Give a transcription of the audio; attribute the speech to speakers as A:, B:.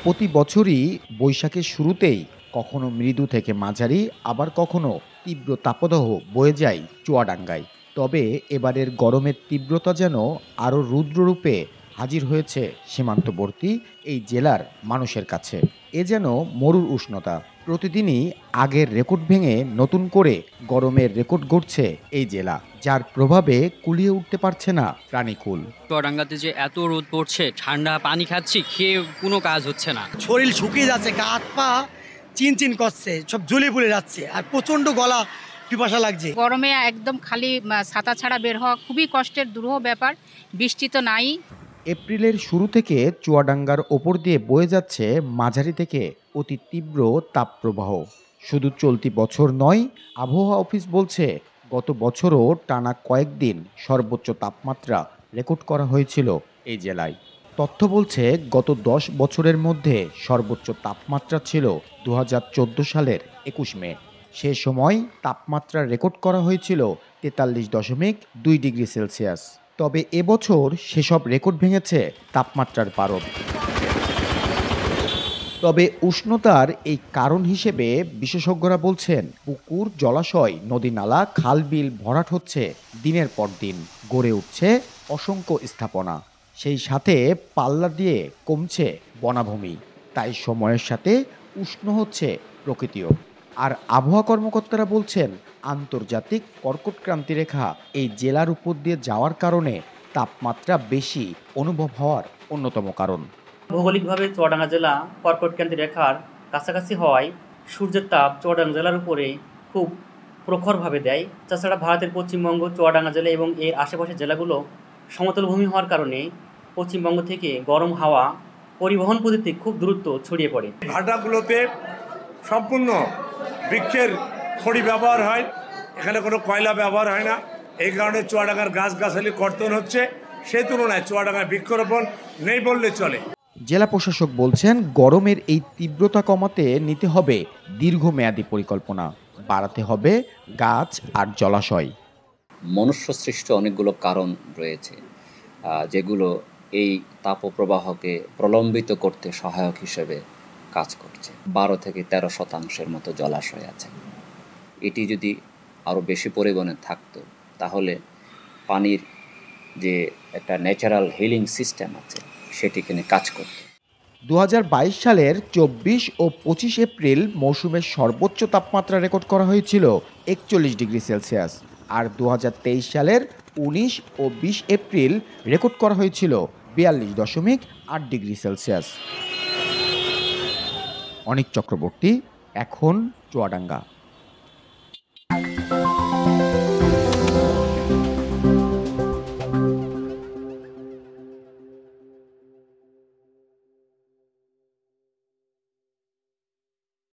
A: প্রতি বছরই বৈশাখের শুরুতেই কখনো মৃদু থেকে মাঝারি আবার কখনো তীব্র তাপদাহ বয়ে যায় চুয়াডাঙ্গায়। তবে এবারের গরমের তীব্রতা যেন আরও রুদ্ররূপে হাজির হয়েছে সীমান্তবর্তী এই জেলার মানুষের কাছে। এ যেন মরুর উষ্ণতা। প্রতিদিনই আগের রেকর্ড ভেঙে নতুন করে গরমের রেকর্ড গড়ছে এই জেলা, যার প্রভাবে কুলিয়ে উঠতে পারছে না প্রাণীকুল।
B: চুয়াডাঙ্গাতে যে এত রোদ পড়ছে, ঠান্ডা পানি খাচ্ছি, খেয়ে কোনো কাজ হচ্ছে না।
C: শরীর শুকিয়ে যাচ্ছে, গা হাত পা চিনচিন করছে, সব জ্বলে পুড়ে যাচ্ছে, আর প্রচন্ড গলা পিপাসা লাগছে।
D: গরমে একদম খালি ছাতা ছাড়া বের হওয়া খুবই কষ্টের দুরূহ ব্যাপার। বৃষ্টি তো নাই।
A: এপ্রিলের শুরু থেকে চুয়াডাঙ্গার ওপর দিয়ে বয়ে যাচ্ছে মাঝারি থেকে অতি তীব্র তাপপ্রবাহ। শুধু চলতি বছর নয়, আবহাওয়া অফিস বলছে গত বছরও টানা কয়েকদিন সর্বোচ্চ তাপমাত্রা রেকর্ড করা হয়েছিল এই জেলায়। তথ্য বলছে গত 10 বছরের মধ্যে সর্বোচ্চ তাপমাত্রা ছিল 2014 সালের 21 মে। সে সময় তাপমাত্রা রেকর্ড করা হয়েছিল 43.2 ডিগ্রি সেলসিয়াস। তবে এবছর সেসব রেকর্ড ভেঙেছে তাপমাত্রার পারদ। তবে উষ্ণতার এই কারণ হিসেবে বিশেষজ্ঞরা বলছেন পুকুর, জলাশয়, নদী, নালা, খাল, বিল ভরাট হচ্ছে দিনের পর দিন, গড়ে উঠছে অসংখ্য স্থাপনা। সেই সাথে পাল্লা দিয়ে কমছে বনাভূমি। তাই সময়ের সাথে উষ্ণ হচ্ছে প্রকৃতিও। আর আবহাওয়া কর্মকর্তারা বলছেন আন্তর্জাতিক কর্কটক্রান্তি রেখা এই জেলার উপর দিয়ে যাওয়ার কারণে তাপমাত্রা বেশি অনুভব হওয়ার অন্যতম কারণ।
E: ভৌগোলিকভাবে চুয়াডাঙ্গা জেলা কর্কটক্রান্তি রেখার কাছাকাছি হওয়ায় সূর্যের তাপ চুয়াডাঙ্গা জেলার উপরে খুব প্রখরভাবে দেয়। তাছাড়া ভারতের পশ্চিমবঙ্গ, চুয়াডাঙ্গা জেলা এবং এর আশেপাশের জেলাগুলো সমতল ভূমি হওয়ার কারণে পশ্চিমবঙ্গ থেকে গরম হাওয়া পরিবহন পদ্ধতি খুব দ্রুত ছড়িয়ে পড়ে।
F: ভাটাগুলোতে সম্পূর্ণ বৃক্ষের খড়ি ব্যবহার হয়, এখানে কোনো কয়লা ব্যবহার হয় না। এই কারণে চুয়াডাঙ্গার গাছগাছালি কর্তন হচ্ছে। সেই তুলনায় চুয়াডাঙ্গায় বৃক্ষরোপণ নেই বললে চলে।
A: জেলা প্রশাসক বলছেন গরমের এই তীব্রতা কমাতে নিতে হবে দীর্ঘমেয়াদী পরিকল্পনা, বাড়াতে হবে গাছ আর জলাশয়।
G: মনুষ্য সৃষ্ট অনেকগুলো কারণ রয়েছে যেগুলো এই তাপপ্রবাহকে প্রলম্বিত করতে সহায়ক হিসেবে কাজ করছে। 12 থেকে 13% মতো জলাশয় আছে। এটি যদি আরও বেশি পরিমাণে থাকতো তাহলে পানির যে একটা ন্যাচারাল হিলিং সিস্টেম আছে সেটি কিনে কাজ করত।
A: 2022 সালের 24 ও 25 এপ্রিল মৌসুমের সর্বোচ্চ তাপমাত্রা রেকর্ড করা হয়েছিল 41 ডিগ্রি সেলসিয়াস। আর 2023 সালের 19 ও 20 এপ্রিল রেকর্ড করা হয়েছিল 42.8 ডিগ্রি সেলসিয়াস। অনিক চক্রবর্তী, এখন চুয়াডাঙ্গা।